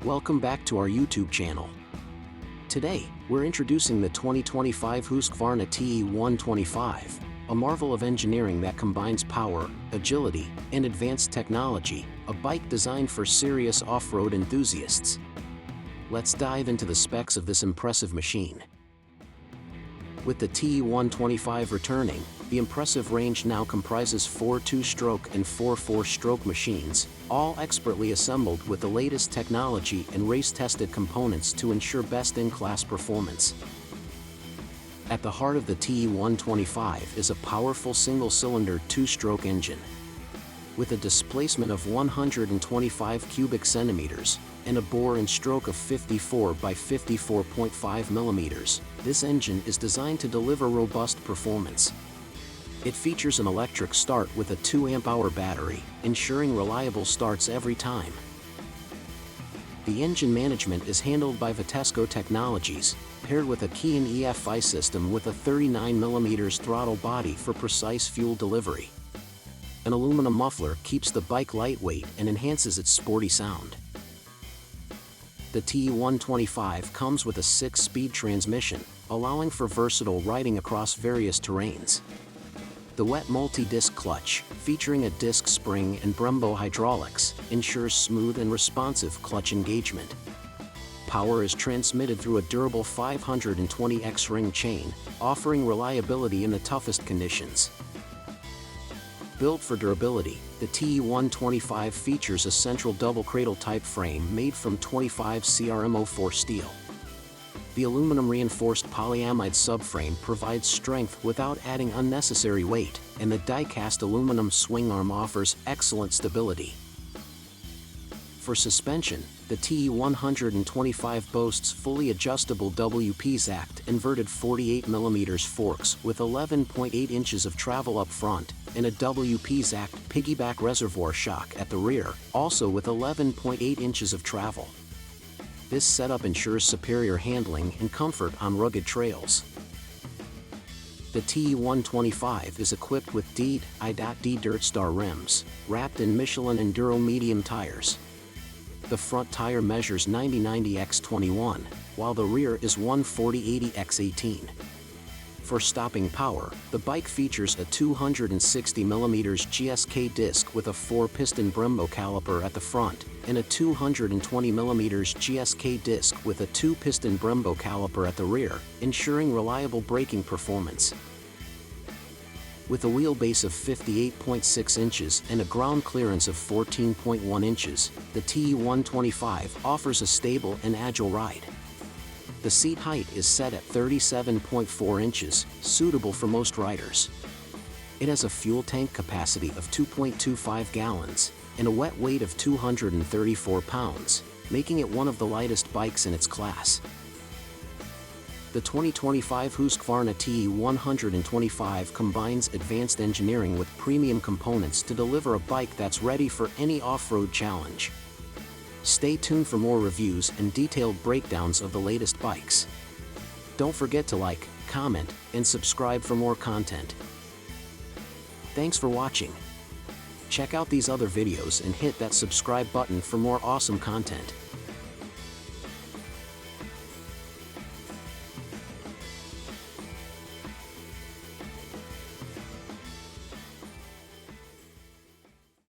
Welcome back to our YouTube channel. Today, we're introducing the 2025 Husqvarna TE 125, a marvel of engineering that combines power, agility, and advanced technology, a bike designed for serious off-road enthusiasts. Let's dive into the specs of this impressive machine. With the TE 125 returning, the impressive range now comprises 4 2-stroke and 4 4-stroke machines, all expertly assembled with the latest technology and race-tested components to ensure best-in-class performance. At the heart of the TE 125 is a powerful single-cylinder 2-stroke engine. With a displacement of 125 cubic centimeters and a bore and stroke of 54 by 54.5 millimeters, this engine is designed to deliver robust performance. It features an electric start with a 2 amp-hour battery, ensuring reliable starts every time. The engine management is handled by Vitesco Technologies, paired with a key and EFI system with a 39mm throttle body for precise fuel delivery. An aluminum muffler keeps the bike lightweight and enhances its sporty sound. The TE 125 comes with a 6-speed transmission, allowing for versatile riding across various terrains. The wet multi-disc clutch, featuring a disc spring and Brembo hydraulics, ensures smooth and responsive clutch engagement. Power is transmitted through a durable 520 X-ring chain, offering reliability in the toughest conditions. Built for durability, the TE 125 features a central double cradle type frame made from 25 CRMO4 steel. The aluminum-reinforced polyamide subframe provides strength without adding unnecessary weight, and the die-cast aluminum swing arm offers excellent stability. For suspension, the TE 125 boasts fully adjustable WP-Zact inverted 48mm forks with 11.8 inches of travel up front, and a WP-Zact piggyback reservoir shock at the rear, also with 11.8 inches of travel. This setup ensures superior handling and comfort on rugged trails. The TE 125 is equipped with D Dirt Star rims, wrapped in Michelin Enduro medium tires. The front tire measures 90/90x21, while the rear is 140/80x18. For stopping power, the bike features a 260mm GSK disc with a 4-piston Brembo caliper at the front, and a 220mm GSK disc with a 2-piston Brembo caliper at the rear, ensuring reliable braking performance. With a wheelbase of 58.6 inches and a ground clearance of 14.1 inches, the TE 125 offers a stable and agile ride. The seat height is set at 37.4 inches, suitable for most riders. It has a fuel tank capacity of 2.25 gallons and a wet weight of 234 pounds, making it one of the lightest bikes in its class. The 2025 Husqvarna TE 125 combines advanced engineering with premium components to deliver a bike that's ready for any off-road challenge. Stay tuned for more reviews and detailed breakdowns of the latest bikes. Don't forget to like, comment, and subscribe for more content. Thanks for watching. Check out these other videos and hit that subscribe button for more awesome content.